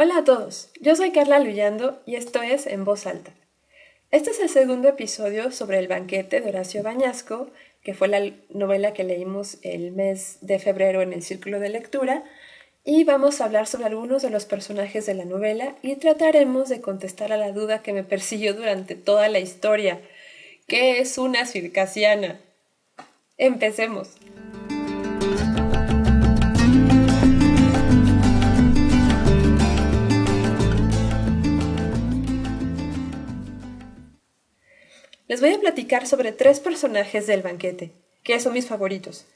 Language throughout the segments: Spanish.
Hola a todos, yo soy Carla Luyando y esto es En Voz Alta. Este es el segundo episodio sobre El banquete de Horacio Bañasco, que fue la novela que leímos el mes de febrero en el círculo de lectura, y vamos a hablar sobre algunos de los personajes de la novela y trataremos de contestar a la duda que me persiguió durante toda la historia. ¿Qué es una circasiana? Empecemos. Les voy a platicar sobre 3 personajes del banquete, que son mis favoritos.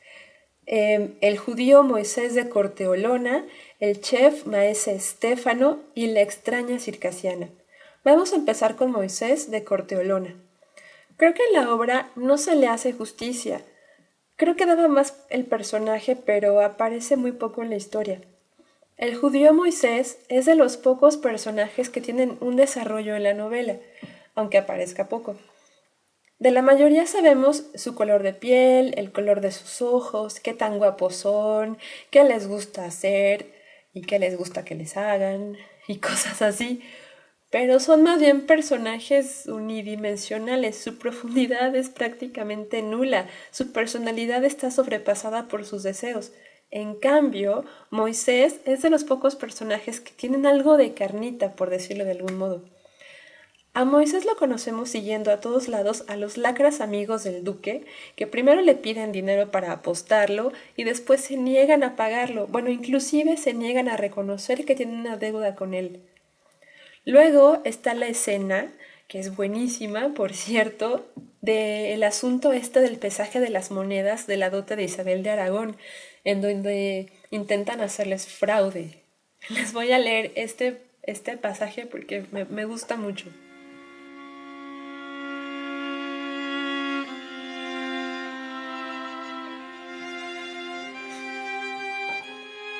El judío Moisés de Corteolona, el chef Maese Stefano y la extraña circasiana. Vamos a empezar con Moisés de Corteolona. Creo que en la obra no se le hace justicia. Creo que daba más el personaje, pero aparece muy poco en la historia. El judío Moisés es de los pocos personajes que tienen un desarrollo en la novela, aunque aparezca poco. De la mayoría sabemos su color de piel, el color de sus ojos, qué tan guapos son, qué les gusta hacer y qué les gusta que les hagan y cosas así. Pero son más bien personajes unidimensionales, su profundidad es prácticamente nula, su personalidad está sobrepasada por sus deseos. En cambio, Moisés es de los pocos personajes que tienen algo de carnita, por decirlo de algún modo. A Moisés lo conocemos siguiendo a todos lados a los lacras amigos del duque, que primero le piden dinero para apostarlo y después se niegan a pagarlo, bueno, inclusive se niegan a reconocer que tienen una deuda con él. Luego está la escena, que es buenísima, por cierto, del asunto del pesaje de las monedas de la dote de Isabel de Aragón, en donde intentan hacerles fraude. Les voy a leer este pasaje porque me gusta mucho.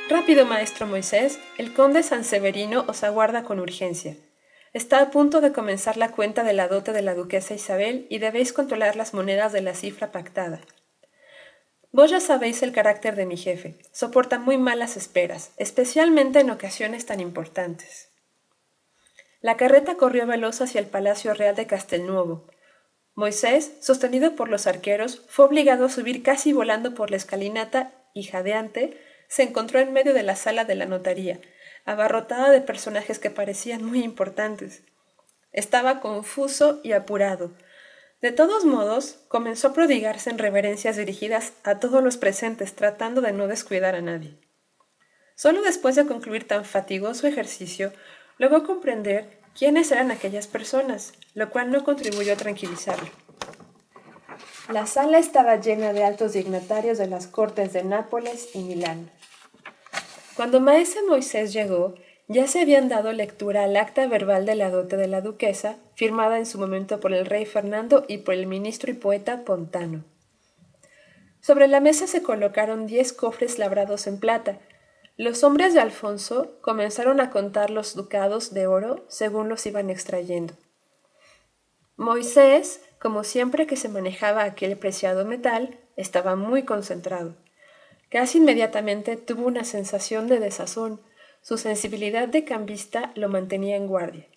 Rápido, maestro Moisés, el conde Sanseverino os aguarda con urgencia. Está a punto de comenzar la cuenta de la dote de la duquesa Isabel y debéis controlar las monedas de la cifra pactada. Vos ya sabéis el carácter de mi jefe. Soporta muy malas esperas, especialmente en ocasiones tan importantes. La carreta corrió veloz hacia el Palacio Real de Castelnuovo. Moisés, sostenido por los arqueros, fue obligado a subir casi volando por la escalinata y jadeante, se encontró en medio de la sala de la notaría, abarrotada de personajes que parecían muy importantes. Estaba confuso y apurado. De todos modos, comenzó a prodigarse en reverencias dirigidas a todos los presentes, tratando de no descuidar a nadie. Solo después de concluir tan fatigoso ejercicio, logró comprender quiénes eran aquellas personas, lo cual no contribuyó a tranquilizarlo. La sala estaba llena de altos dignatarios de las cortes de Nápoles y Milán. Cuando maese Moisés llegó, ya se habían dado lectura al acta verbal de la dote de la duquesa, firmada en su momento por el rey Fernando y por el ministro y poeta Pontano. Sobre la mesa se colocaron 10 cofres labrados en plata. Los hombres de Alfonso comenzaron a contar los ducados de oro según los iban extrayendo. Moisés, como siempre que se manejaba aquel preciado metal, estaba muy concentrado. Casi inmediatamente tuvo una sensación de desazón. Su sensibilidad de cambista lo mantenía en guardia.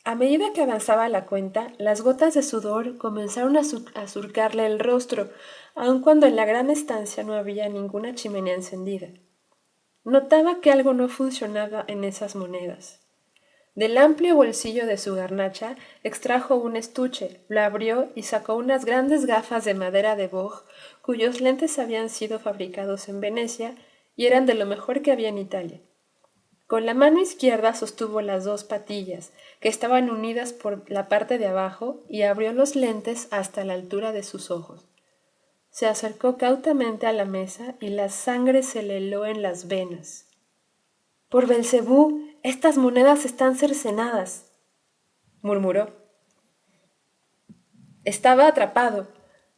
A medida que avanzaba la cuenta, las gotas de sudor comenzaron a surcarle el rostro, aun cuando en la gran estancia no había ninguna chimenea encendida. Notaba que algo no funcionaba en esas monedas. Del amplio bolsillo de su garnacha extrajo un estuche, lo abrió y sacó unas grandes gafas de madera de boj, cuyos lentes habían sido fabricados en Venecia y eran de lo mejor que había en Italia. Con la mano izquierda sostuvo las 2 patillas, que estaban unidas por la parte de abajo, y abrió los lentes hasta la altura de sus ojos. Se acercó cautamente a la mesa y la sangre se le heló en las venas. «Por Belcebú, estas monedas están cercenadas», murmuró. Estaba atrapado.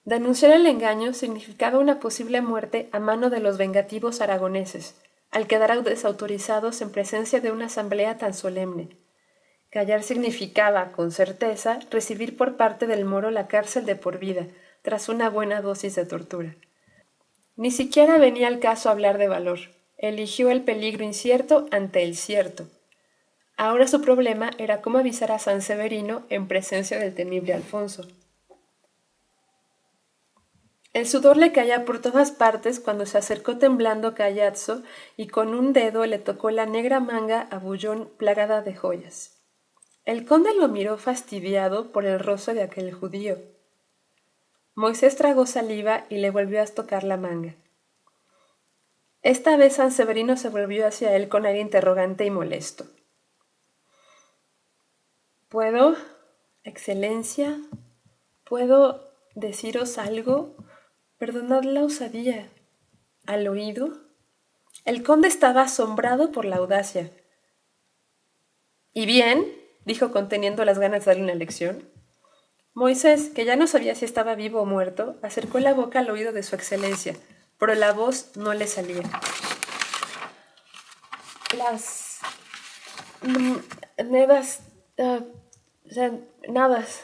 Denunciar el engaño significaba una posible muerte a mano de los vengativos aragoneses, al quedar desautorizados en presencia de una asamblea tan solemne. Callar significaba, con certeza, recibir por parte del moro la cárcel de por vida, tras una buena dosis de tortura. Ni siquiera venía al caso hablar de valor. Eligió el peligro incierto ante el cierto. Ahora su problema era cómo avisar a San Severino en presencia del temible Alfonso. El sudor le caía por todas partes cuando se acercó temblando Callazzo y con un dedo le tocó la negra manga a Bullón plagada de joyas. El conde lo miró fastidiado por el rostro de aquel judío. Moisés tragó saliva y le volvió a tocar la manga. Esta vez San Severino se volvió hacia él con aire interrogante y molesto. ¿Puedo, Excelencia? ¿Puedo deciros algo? Perdonad la osadía. ¿Al oído? El conde estaba asombrado por la audacia. ¿Y bien? Dijo conteniendo las ganas de darle una lección. Moisés, que ya no sabía si estaba vivo o muerto, acercó la boca al oído de su excelencia, pero la voz no le salía. Las... nevas... nadas...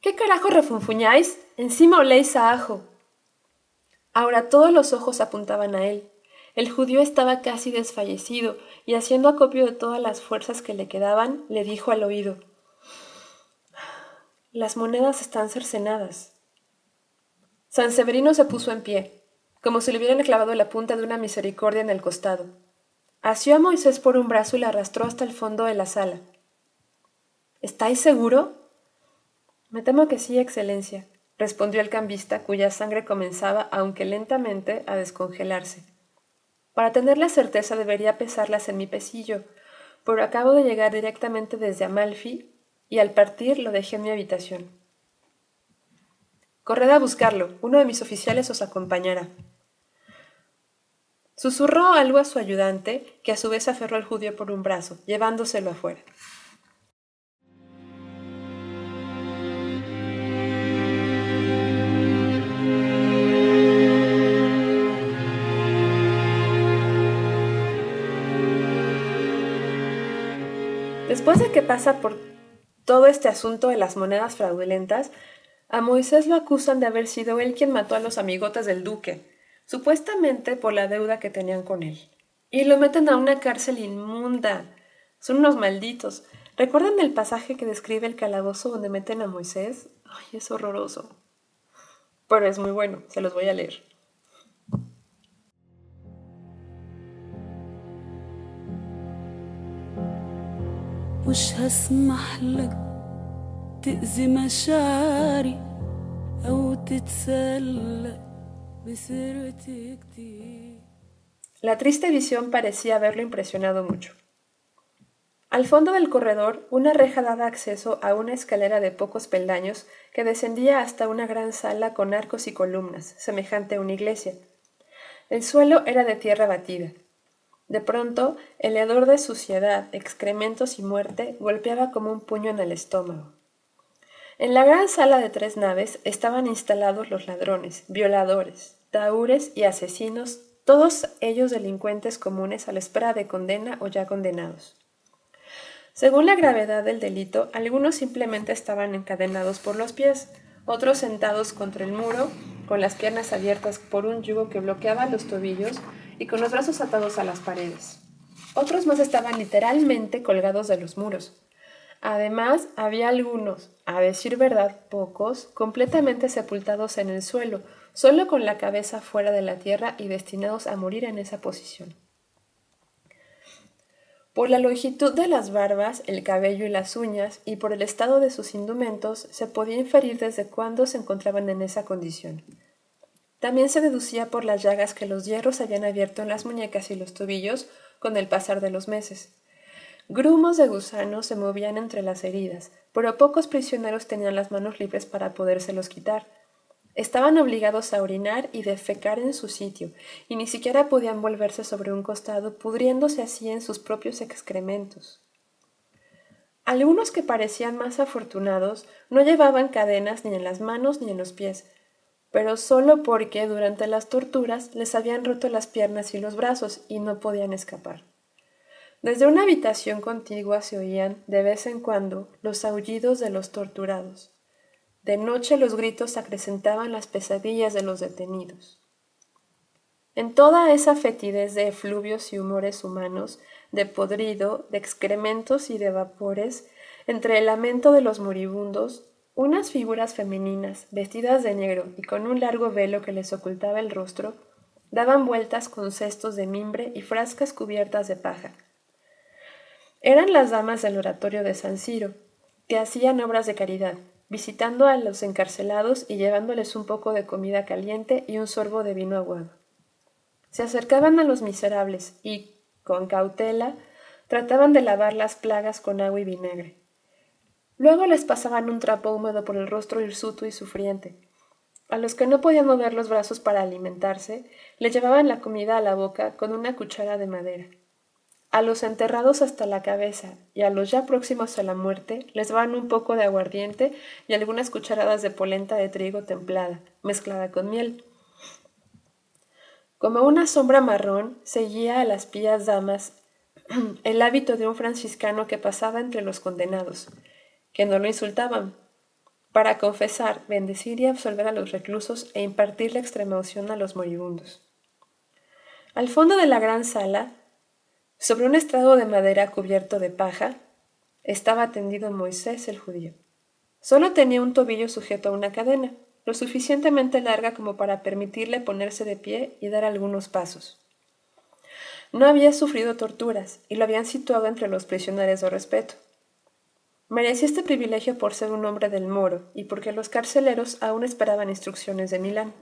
¿Qué carajo refunfuñáis? Encima oléis a ajo. Ahora todos los ojos apuntaban a él. El judío estaba casi desfallecido y haciendo acopio de todas las fuerzas que le quedaban, le dijo al oído: «Las monedas están cercenadas». San Severino se puso en pie, como si le hubieran clavado la punta de una misericordia en el costado. Asió a Moisés por un brazo y le arrastró hasta el fondo de la sala. «¿Estáis seguro?» «Me temo que sí, excelencia», respondió el cambista, cuya sangre comenzaba, aunque lentamente, a descongelarse. «Para tener la certeza debería pesarlas en mi pesillo, pero acabo de llegar directamente desde Amalfi y al partir lo dejé en mi habitación». «Corred a buscarlo, uno de mis oficiales os acompañará». Susurró algo a su ayudante, que a su vez aferró al judío por un brazo, llevándoselo afuera. Después de que pasa por todo este asunto de las monedas fraudulentas, a Moisés lo acusan de haber sido él quien mató a los amigotes del duque, supuestamente por la deuda que tenían con él. Y lo meten a una cárcel inmunda. Son unos malditos. ¿Recuerdan el pasaje que describe el calabozo donde meten a Moisés? Ay, es horroroso. Pero es muy bueno, se los voy a leer. مش هسمح لك تأذي مشاعري أو تتسلى بسيرتي كتير. La triste visión parecía haberlo impresionado mucho. Al fondo del corredor, una reja daba acceso a una escalera de pocos peldaños que descendía hasta una gran sala con arcos y columnas, semejante a una iglesia. El suelo era de tierra batida. De pronto, el hedor de suciedad, excrementos y muerte golpeaba como un puño en el estómago. En la gran sala de 3 naves estaban instalados los ladrones, violadores, tahúres y asesinos, todos ellos delincuentes comunes a la espera de condena o ya condenados. Según la gravedad del delito, algunos simplemente estaban encadenados por los pies, otros sentados contra el muro, con las piernas abiertas por un yugo que bloqueaba los tobillos y con los brazos atados a las paredes. Otros más estaban literalmente colgados de los muros. Además, había algunos, a decir verdad pocos, completamente sepultados en el suelo, solo con la cabeza fuera de la tierra y destinados a morir en esa posición. Por la longitud de las barbas, el cabello y las uñas, y por el estado de sus indumentos, se podía inferir desde cuándo se encontraban en esa condición. También se deducía por las llagas que los hierros habían abierto en las muñecas y los tobillos con el pasar de los meses. Grumos de gusanos se movían entre las heridas, pero pocos prisioneros tenían las manos libres para podérselos quitar. Estaban obligados a orinar y defecar en su sitio, y ni siquiera podían volverse sobre un costado, pudriéndose así en sus propios excrementos. Algunos que parecían más afortunados no llevaban cadenas ni en las manos ni en los pies, pero solo porque durante las torturas les habían roto las piernas y los brazos y no podían escapar. Desde una habitación contigua se oían, de vez en cuando, los aullidos de los torturados. De noche los gritos acrecentaban las pesadillas de los detenidos. En toda esa fetidez de efluvios y humores humanos, de podrido, de excrementos y de vapores, entre el lamento de los moribundos, unas figuras femeninas, vestidas de negro y con un largo velo que les ocultaba el rostro, daban vueltas con cestos de mimbre y frascas cubiertas de paja. Eran las damas del oratorio de San Ciro, que hacían obras de caridad, visitando a los encarcelados y llevándoles un poco de comida caliente y un sorbo de vino aguado. Se acercaban a los miserables y, con cautela, trataban de lavar las plagas con agua y vinagre. Luego les pasaban un trapo húmedo por el rostro hirsuto y sufriente. A los que no podían mover los brazos para alimentarse, les llevaban la comida a la boca con una cuchara de madera. A los enterrados hasta la cabeza y a los ya próximos a la muerte les daban un poco de aguardiente y algunas cucharadas de polenta de trigo templada, mezclada con miel. Como una sombra marrón seguía a las pías damas el hábito de un franciscano que pasaba entre los condenados, que no lo insultaban, para confesar, bendecir y absolver a los reclusos e impartir la extremaunción a los moribundos. Al fondo de la gran sala, sobre un estrado de madera cubierto de paja, estaba tendido Moisés el judío. Solo tenía un tobillo sujeto a una cadena, lo suficientemente larga como para permitirle ponerse de pie y dar algunos pasos. No había sufrido torturas y lo habían situado entre los prisioneros de respeto. Merecía este privilegio por ser un hombre del Moro y porque los carceleros aún esperaban instrucciones de Milán.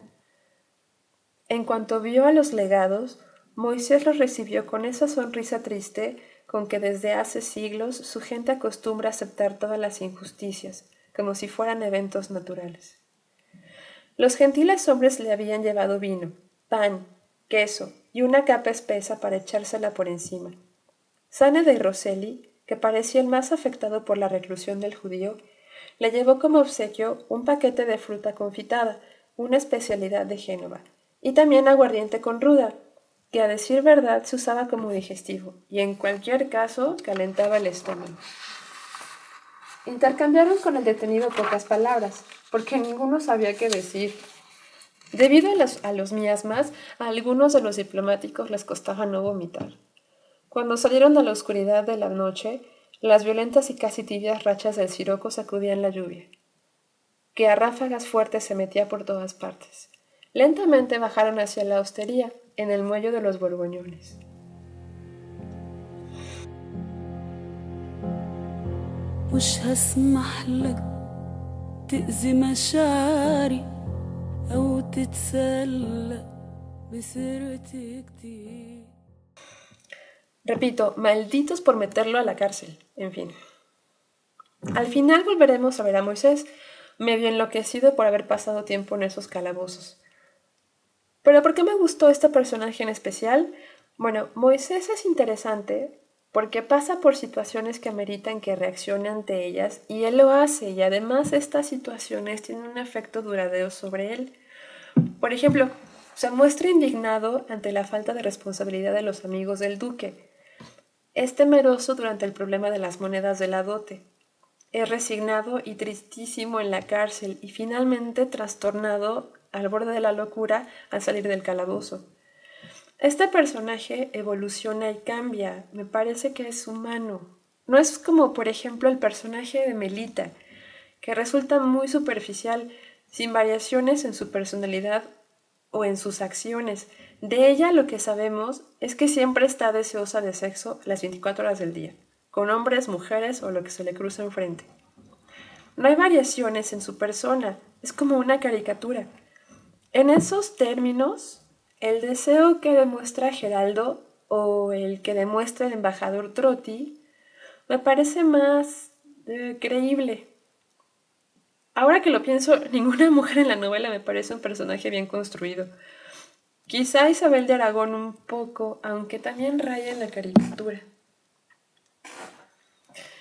En cuanto vio a los legados, Moisés los recibió con esa sonrisa triste con que desde hace siglos su gente acostumbra aceptar todas las injusticias, como si fueran eventos naturales. Los gentiles hombres le habían llevado vino, pan, queso y una capa espesa para echársela por encima. Sane de Rosselli, que parecía el más afectado por la reclusión del judío, le llevó como obsequio un paquete de fruta confitada, una especialidad de Génova, y también aguardiente con ruda, que a decir verdad se usaba como digestivo, y en cualquier caso calentaba el estómago. Intercambiaron con el detenido pocas palabras, porque ninguno sabía qué decir. Debido a los miasmas, a algunos de los diplomáticos les costaba no vomitar. Cuando salieron a la oscuridad de la noche, las violentas y casi tibias rachas del siroco sacudían la lluvia, que a ráfagas fuertes se metía por todas partes. Lentamente bajaron hacia la hostería, en el muelle de los Borgoñones. مش هسمح لك تأذي مشاعري أو تتسلى بسيرتي كتير. Repito, malditos por meterlo a la cárcel. En fin. Al final volveremos a ver a Moisés, medio enloquecido por haber pasado tiempo en esos calabozos. ¿Pero por qué me gustó este personaje en especial? Bueno, Moisés es interesante porque pasa por situaciones que ameritan que reaccione ante ellas y él lo hace, y además estas situaciones tienen un efecto duradero sobre él. Por ejemplo, se muestra indignado ante la falta de responsabilidad de los amigos del duque. Es temeroso durante el problema de las monedas de la dote. Es resignado y tristísimo en la cárcel y finalmente trastornado al borde de la locura al salir del calabozo. Este personaje evoluciona y cambia, me parece que es humano. No es como, por ejemplo, el personaje de Melita, que resulta muy superficial, sin variaciones en su personalidad o en sus acciones. De ella lo que sabemos es que siempre está deseosa de sexo las 24 horas del día, con hombres, mujeres o lo que se le cruza enfrente. No hay variaciones en su persona, es como una caricatura. En esos términos, el deseo que demuestra Geraldo o el que demuestra el embajador Trotti me parece más creíble. Ahora que lo pienso, ninguna mujer en la novela me parece un personaje bien construido. Quizá Isabel de Aragón un poco, aunque también raya en la caricatura.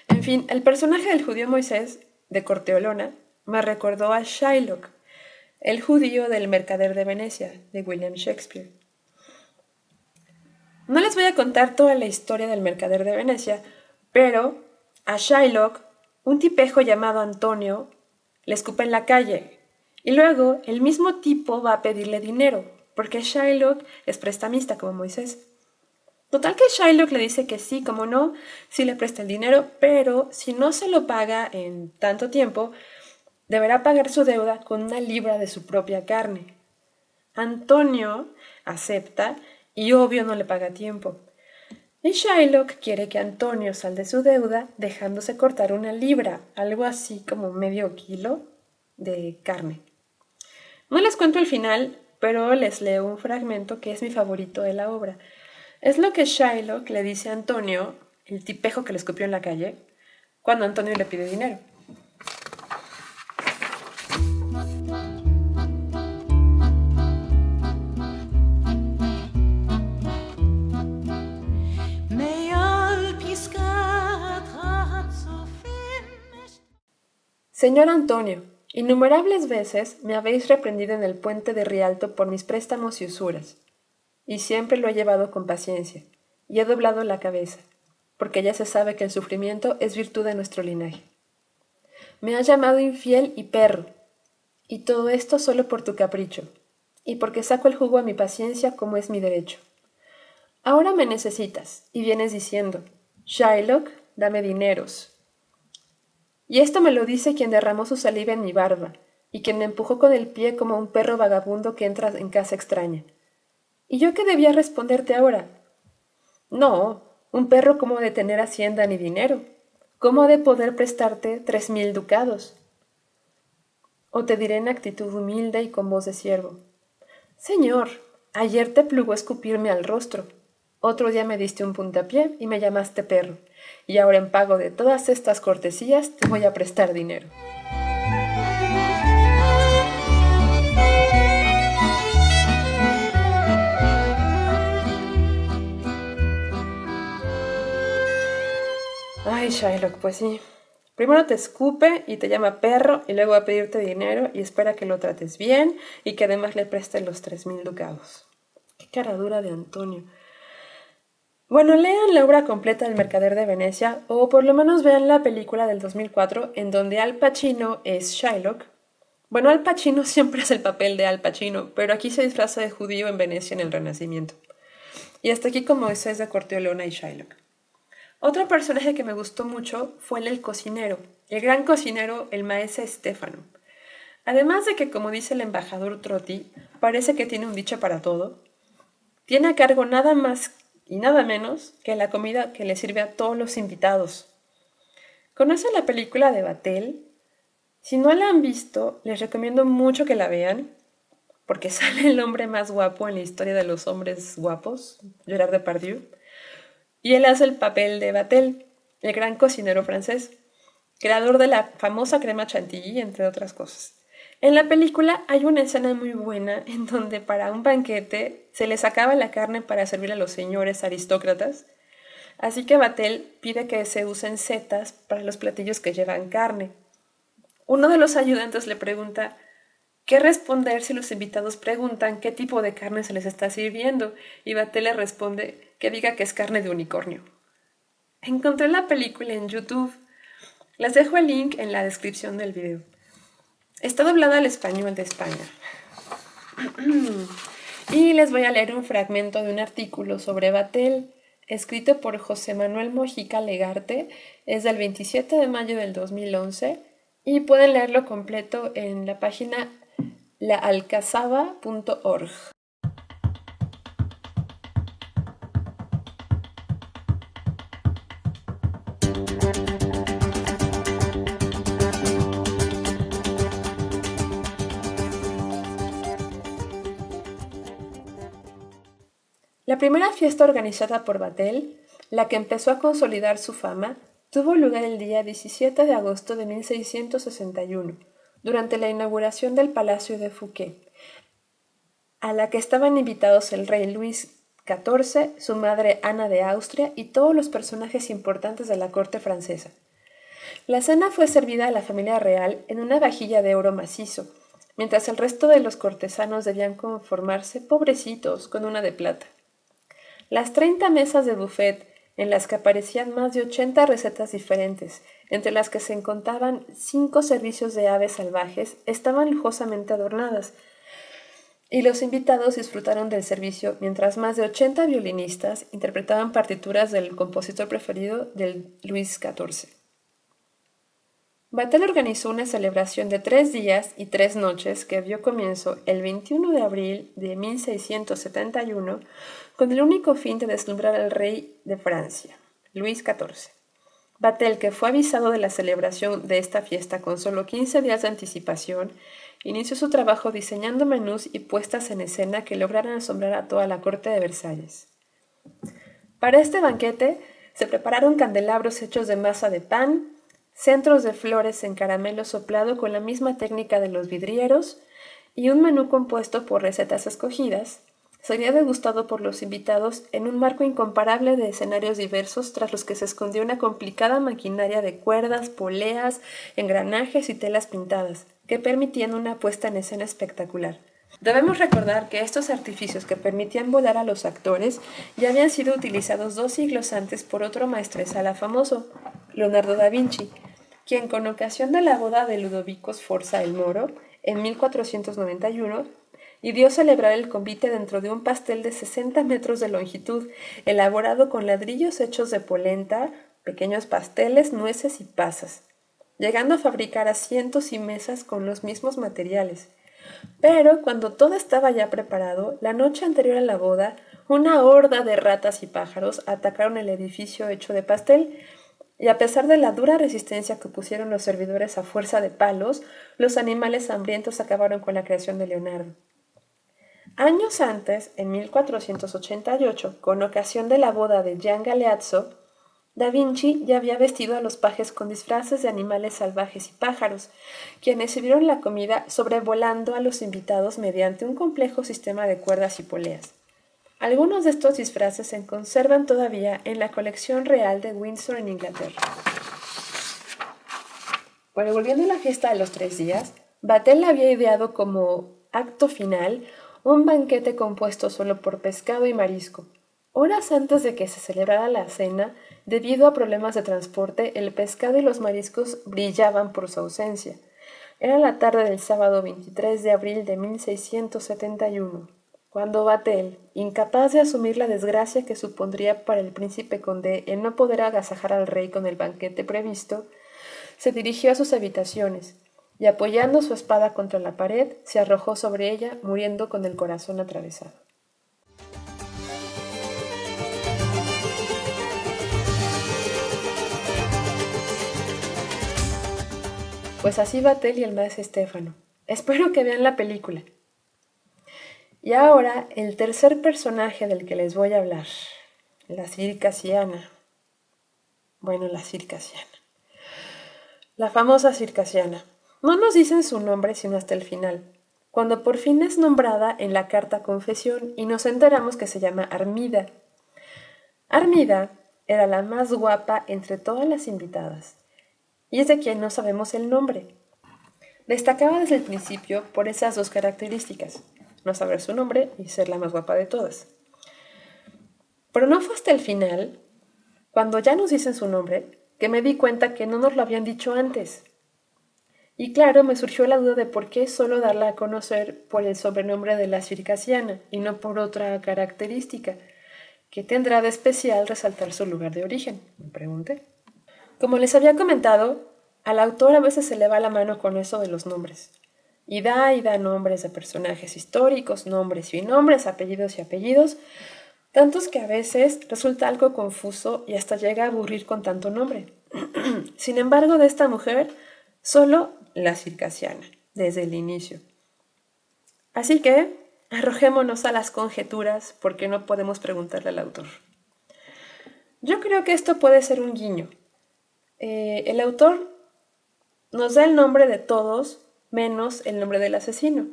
En fin, el personaje del judío Moisés, de Corteolona, me recordó a Shylock, el judío del mercader de Venecia, de William Shakespeare. No les voy a contar toda la historia del mercader de Venecia, pero a Shylock, un tipejo llamado Antonio, le escupe en la calle, y luego el mismo tipo va a pedirle dinero, porque Shylock es prestamista como Moisés. Total que Shylock le dice que sí, como no, sí le presta el dinero, pero si no se lo paga en tanto tiempo, deberá pagar su deuda con 1 libra de su propia carne. Antonio acepta y obvio no le paga a tiempo. Y Shylock quiere que Antonio salde su deuda dejándose cortar 1 libra, algo así como medio kilo de carne. No les cuento el final, pero les leo un fragmento que es mi favorito de la obra. Es lo que Shylock le dice a Antonio, el tipejo que le escupió en la calle, cuando Antonio le pide dinero. Señor Antonio, innumerables veces me habéis reprendido en el puente de Rialto por mis préstamos y usuras, y siempre lo he llevado con paciencia, y he doblado la cabeza, porque ya se sabe que el sufrimiento es virtud de nuestro linaje. Me has llamado infiel y perro, y todo esto solo por tu capricho, y porque saco el jugo a mi paciencia como es mi derecho. Ahora me necesitas, y vienes diciendo, Shylock, dame dineros. Y esto me lo dice quien derramó su saliva en mi barba, y quien me empujó con el pie como un perro vagabundo que entra en casa extraña. ¿Y yo qué debía responderte ahora? No, un perro cómo de tener hacienda ni dinero, cómo de poder prestarte 3000 ducados. O te diré en actitud humilde y con voz de siervo. Señor, ayer te plugo escupirme al rostro, otro día me diste un puntapié y me llamaste perro, y ahora en pago de todas estas cortesías te voy a prestar dinero. Ay, Shylock, pues sí. Primero te escupe y te llama perro y luego va a pedirte dinero y espera que lo trates bien y que además le prestes los 3000 ducados. Qué cara dura de Antonio. Bueno, lean la obra completa del Mercader de Venecia o por lo menos vean la película del 2004 en donde Al Pacino es Shylock. Bueno, Al Pacino siempre es el papel de Al Pacino, pero aquí se disfraza de judío en Venecia en el Renacimiento. Y hasta aquí como Moisés de Corteolona y Shylock. Otro personaje que me gustó mucho fue el cocinero, el gran cocinero, el maese Stefano. Además de que, como dice el embajador Trotti, parece que tiene un dicho para todo, tiene a cargo nada más y nada menos que la comida que le sirve a todos los invitados. ¿Conocen la película de Vatel? Si no la han visto, les recomiendo mucho que la vean, porque sale el hombre más guapo en la historia de los hombres guapos, Gerard Depardieu, y él hace el papel de Vatel, el gran cocinero francés, creador de la famosa crema chantilly, entre otras cosas. En la película hay una escena muy buena en donde para un banquete se les acaba la carne para servir a los señores aristócratas, así que Vatel pide que se usen setas para los platillos que llevan carne. Uno de los ayudantes le pregunta qué responder si los invitados preguntan qué tipo de carne se les está sirviendo, y Vatel le responde que diga que es carne de unicornio. Encontré la película en YouTube. Les dejo el link en la descripción del video. Está doblada al español de España. Y les voy a leer un fragmento de un artículo sobre Vatel, escrito por José Manuel Mojica Legarte. Es del 27 de mayo del 2011 y pueden leerlo completo en la página laalcazaba.org. La primera fiesta organizada por Vatel, la que empezó a consolidar su fama, tuvo lugar el día 17 de agosto de 1661, durante la inauguración del Palacio de Fouquet, a la que estaban invitados el rey Luis XIV, su madre Ana de Austria y todos los personajes importantes de la corte francesa. La cena fue servida a la familia real en una vajilla de oro macizo, mientras el resto de los cortesanos debían conformarse, pobrecitos, con una de plata. Las 30 mesas de buffet, en las que aparecían más de 80 recetas diferentes, entre las que se contaban 5 servicios de aves salvajes, estaban lujosamente adornadas. y los invitados disfrutaron del servicio mientras más de 80 violinistas interpretaban partituras del compositor preferido de Luis XIV. Vatel organizó una celebración de 3 días y 3 noches que dio comienzo el 21 de abril de 1671 con el único fin de deslumbrar al rey de Francia, Luis XIV. Vatel, que fue avisado de la celebración de esta fiesta con solo 15 días de anticipación, inició su trabajo diseñando menús y puestas en escena que lograran asombrar a toda la corte de Versalles. Para este banquete se prepararon candelabros hechos de masa de pan, centros de flores en caramelo soplado con la misma técnica de los vidrieros y un menú compuesto por recetas escogidas, sería degustado por los invitados en un marco incomparable de escenarios diversos tras los que se escondió una complicada maquinaria de cuerdas, poleas, engranajes y telas pintadas, que permitían una puesta en escena espectacular. Debemos recordar que estos artificios que permitían volar a los actores ya habían sido utilizados 2 siglos antes por otro maestresala famoso, Leonardo da Vinci, quien con ocasión de la boda de Ludovico Sforza el Moro, en 1491, ideó celebrar el convite dentro de un pastel de 60 metros de longitud, elaborado con ladrillos hechos de polenta, pequeños pasteles, nueces y pasas, llegando a fabricar asientos y mesas con los mismos materiales. Pero cuando todo estaba ya preparado, la noche anterior a la boda, una horda de ratas y pájaros atacaron el edificio hecho de pastel, y a pesar de la dura resistencia que pusieron los servidores a fuerza de palos, los animales hambrientos acabaron con la creación de Leonardo. Años antes, en 1488, con ocasión de la boda de Gian Galeazzo, Da Vinci ya había vestido a los pajes con disfraces de animales salvajes y pájaros, quienes sirvieron la comida sobrevolando a los invitados mediante un complejo sistema de cuerdas y poleas. Algunos de estos disfraces se conservan todavía en la colección real de Windsor en Inglaterra. Bueno, volviendo a la fiesta de los 3 días, Vatel había ideado como acto final un banquete compuesto solo por pescado y marisco. Horas antes de que se celebrara la cena, debido a problemas de transporte, el pescado y los mariscos brillaban por su ausencia. Era la tarde del sábado 23 de abril de 1671, cuando Vatel, incapaz de asumir la desgracia que supondría para el príncipe conde el no poder agasajar al rey con el banquete previsto, se dirigió a sus habitaciones y, apoyando su espada contra la pared, se arrojó sobre ella, muriendo con el corazón atravesado. Pues así Vatel y el maestro Stefano. Espero que vean la película. Y ahora, el tercer personaje del que les voy a hablar, la circasiana. Bueno, la circasiana. La famosa circasiana. No nos dicen su nombre sino hasta el final, cuando por fin es nombrada en la carta confesión y nos enteramos que se llama Armida. Armida era la más guapa entre todas las invitadas, y es de quien no sabemos el nombre. Destacaba desde el principio por esas 2 características, no saber su nombre y ser la más guapa de todas. Pero no fue hasta el final, cuando ya nos dicen su nombre, que me di cuenta que no nos lo habían dicho antes. Y claro, me surgió la duda de por qué solo darla a conocer por el sobrenombre de la circasiana y no por otra característica. ¿Qué tendrá de especial resaltar su lugar de origen?, me pregunté. Como les había comentado, al autor a veces se le va la mano con eso de los nombres. Y da nombres de personajes históricos, nombres y nombres, apellidos y apellidos, tantos que a veces resulta algo confuso y hasta llega a aburrir con tanto nombre. Sin embargo, de esta mujer, solo la circasiana, desde el inicio. Así que, arrojémonos a las conjeturas, porque no podemos preguntarle al autor. Yo creo que esto puede ser un guiño. El autor nos da el nombre de todos, menos el nombre del asesino.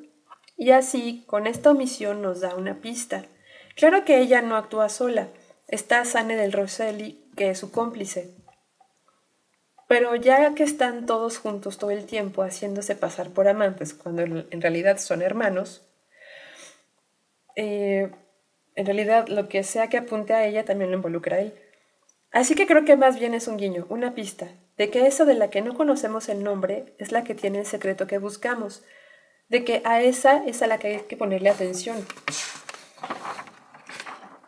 Y así, con esta omisión nos da una pista. Claro que ella no actúa sola. Está Sane del Rosselli, que es su cómplice. Pero ya que están todos juntos todo el tiempo haciéndose pasar por amantes, cuando en realidad son hermanos, en realidad lo que sea que apunte a ella también lo involucra a él. Así que creo que más bien es un guiño, una pista, de que esa de la que no conocemos el nombre es la que tiene el secreto que buscamos, de que a esa es a la que hay que ponerle atención.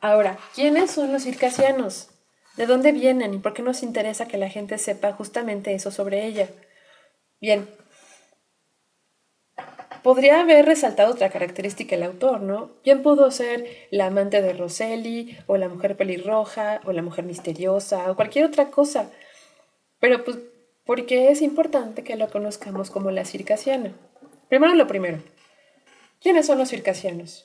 Ahora, ¿quiénes son los circasianos? ¿De dónde vienen y por qué nos interesa que la gente sepa justamente eso sobre ella? Bien, podría haber resaltado otra característica el autor, ¿no? Bien pudo ser la amante de Rosselli, o la mujer pelirroja, o la mujer misteriosa, o cualquier otra cosa. Pero pues, ¿por qué es importante que lo conozcamos como la circasiana? Primero lo primero. ¿Quiénes son los circasianos?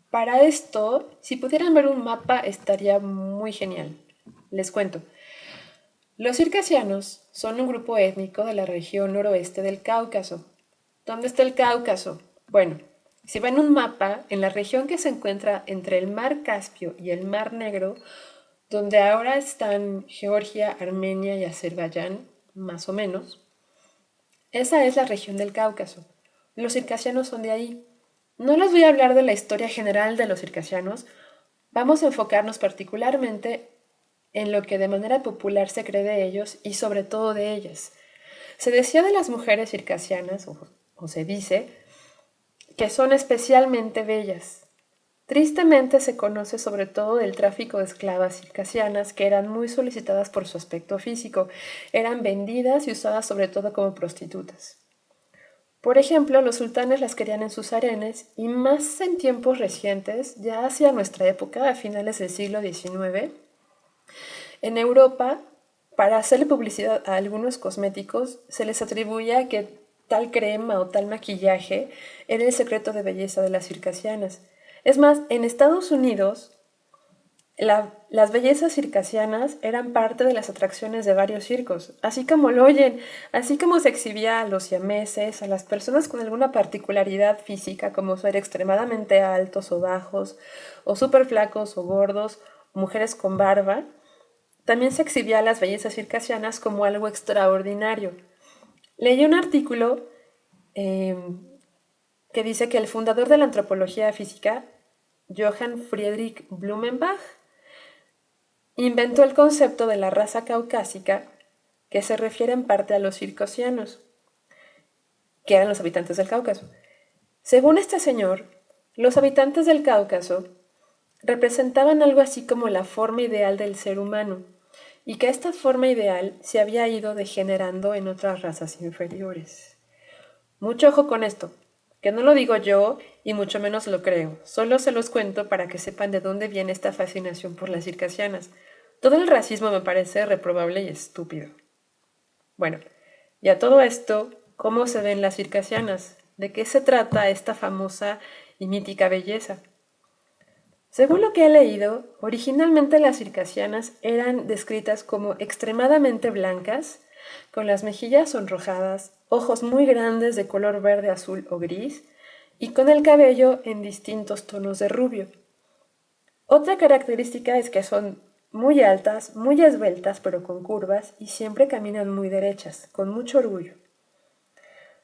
Para esto, si pudieran ver un mapa, estaría muy genial. Les cuento. Los circasianos son un grupo étnico de la región noroeste del Cáucaso. ¿Dónde está el Cáucaso? Bueno, si ven un mapa, en la región que se encuentra entre el mar Caspio y el mar Negro, donde ahora están Georgia, Armenia y Azerbaiyán, más o menos, esa es la región del Cáucaso. Los circasianos son de ahí. No les voy a hablar de la historia general de los circasianos, vamos a enfocarnos particularmente en lo que de manera popular se cree de ellos y sobre todo de ellas. Se decía de las mujeres circasianas, o se dice, que son especialmente bellas. Tristemente se conoce sobre todo del tráfico de esclavas circasianas que eran muy solicitadas por su aspecto físico, eran vendidas y usadas sobre todo como prostitutas. Por ejemplo, los sultanes las querían en sus harenes y más en tiempos recientes, ya hacia nuestra época, a finales del siglo XIX, en Europa, para hacerle publicidad a algunos cosméticos, se les atribuía que tal crema o tal maquillaje era el secreto de belleza de las circasianas. Es más, en Estados Unidos, las bellezas circasianas eran parte de las atracciones de varios circos, así como lo oyen, así como se exhibía a los siameses, a las personas con alguna particularidad física, como ser extremadamente altos o bajos, o súper flacos o gordos, mujeres con barba, también se exhibía a las bellezas circasianas como algo extraordinario. Leí un artículo que dice que el fundador de la antropología física, Johann Friedrich Blumenbach, inventó el concepto de la raza caucásica, que se refiere en parte a los circasianos, que eran los habitantes del Cáucaso. Según este señor, los habitantes del Cáucaso representaban algo así como la forma ideal del ser humano, y que esta forma ideal se había ido degenerando en otras razas inferiores. Mucho ojo con esto, que no lo digo yo y mucho menos lo creo, solo se los cuento para que sepan de dónde viene esta fascinación por las circasianas. Todo el racismo me parece reprobable y estúpido. Bueno, y a todo esto, ¿cómo se ven las circasianas? ¿De qué se trata esta famosa y mítica belleza? Según lo que he leído, originalmente las circasianas eran descritas como extremadamente blancas, con las mejillas sonrojadas, ojos muy grandes de color verde, azul o gris, y con el cabello en distintos tonos de rubio. Otra característica es que son muy altas, muy esbeltas, pero con curvas, y siempre caminan muy derechas, con mucho orgullo.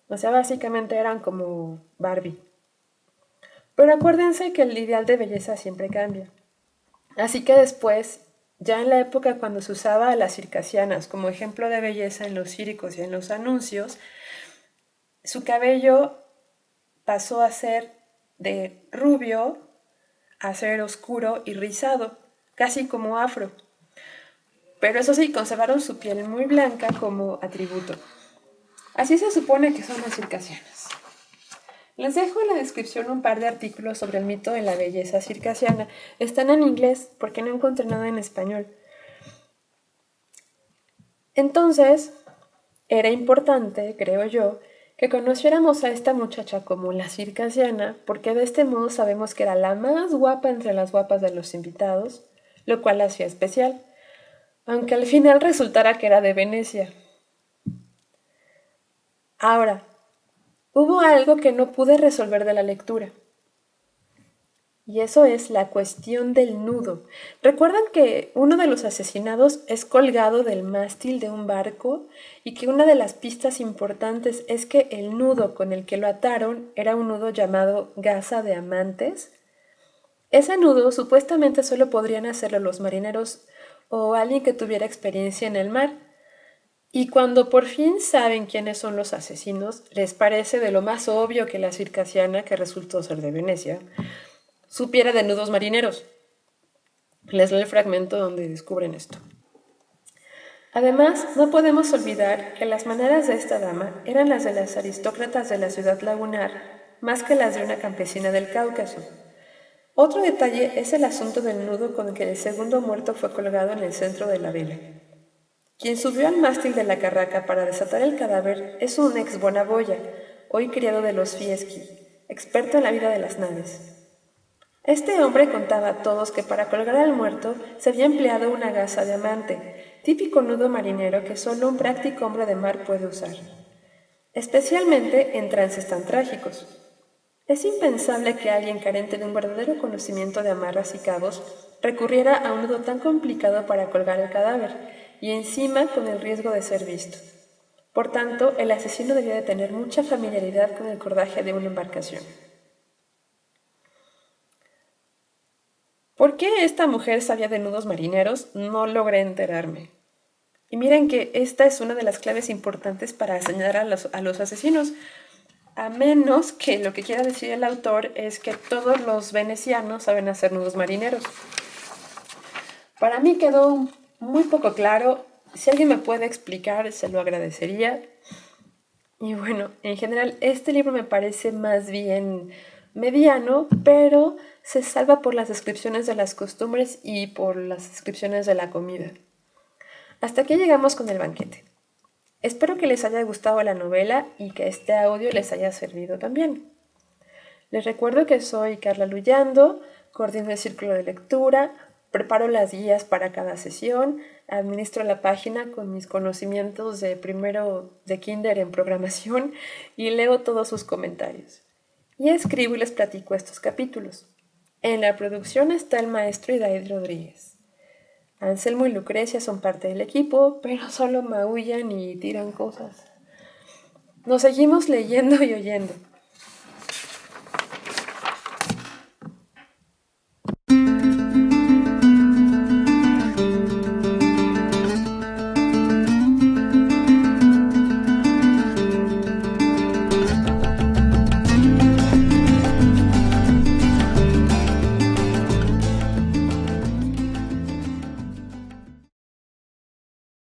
O sea, básicamente eran como Barbie. Pero acuérdense que el ideal de belleza siempre cambia. Así que después, ya en la época cuando se usaba a las circasianas como ejemplo de belleza en los circos y en los anuncios, su cabello pasó a ser de rubio a ser oscuro y rizado, casi como afro. Pero eso sí, conservaron su piel muy blanca como atributo. Así se supone que son las circasianas. Les dejo en la descripción un par de artículos sobre el mito de la belleza circasiana. Están en inglés porque no encontré nada en español. Entonces, era importante, creo yo, que conociéramos a esta muchacha como la circasiana, porque de este modo sabemos que era la más guapa entre las guapas de los invitados, lo cual la hacía especial, aunque al final resultara que era de Venecia. Ahora, hubo algo que no pude resolver de la lectura. Y eso es la cuestión del nudo. ¿Recuerdan que uno de los asesinados es colgado del mástil de un barco y que una de las pistas importantes es que el nudo con el que lo ataron era un nudo llamado gasa de amantes? Ese nudo supuestamente solo podrían hacerlo los marineros o alguien que tuviera experiencia en el mar. Y cuando por fin saben quiénes son los asesinos, les parece de lo más obvio que la circasiana, que resultó ser de Venecia, supiera de nudos marineros. Les leo el fragmento donde descubren esto. Además, no podemos olvidar que las maneras de esta dama eran las de las aristócratas de la ciudad lagunar, más que las de una campesina del Cáucaso. Otro detalle es el asunto del nudo con que el segundo muerto fue colgado en el centro de la vela. Quien subió al mástil de la carraca para desatar el cadáver es un ex Bonaboya, hoy criado de los Fieschi, experto en la vida de las naves. Este hombre contaba a todos que para colgar al muerto se había empleado una gasa diamante, típico nudo marinero que solo un práctico hombre de mar puede usar, especialmente en trances tan trágicos. Es impensable que alguien carente de un verdadero conocimiento de amarras y cabos recurriera a un nudo tan complicado para colgar el cadáver, y encima con el riesgo de ser visto. Por tanto, el asesino debía de tener mucha familiaridad con el cordaje de una embarcación. ¿Por qué esta mujer sabía de nudos marineros? No logré enterarme. Y miren que esta es una de las claves importantes para señalar a los asesinos, a menos que lo que quiera decir el autor es que todos los venecianos saben hacer nudos marineros. Para mí quedó muy poco claro. Si alguien me puede explicar, se lo agradecería. Y bueno, en general este libro me parece más bien mediano, pero se salva por las descripciones de las costumbres y por las descripciones de la comida. Hasta aquí llegamos con el banquete. Espero que les haya gustado la novela y que este audio les haya servido también. Les recuerdo que soy Carla Luyando, coordino el círculo de lectura, preparo las guías para cada sesión, administro la página con mis conocimientos de primero de kinder en programación y leo todos sus comentarios. Y escribo y les platico estos capítulos. En la producción está el maestro Idaid Rodríguez. Anselmo y Lucrecia son parte del equipo, pero solo maullan y tiran cosas. Nos seguimos leyendo y oyendo.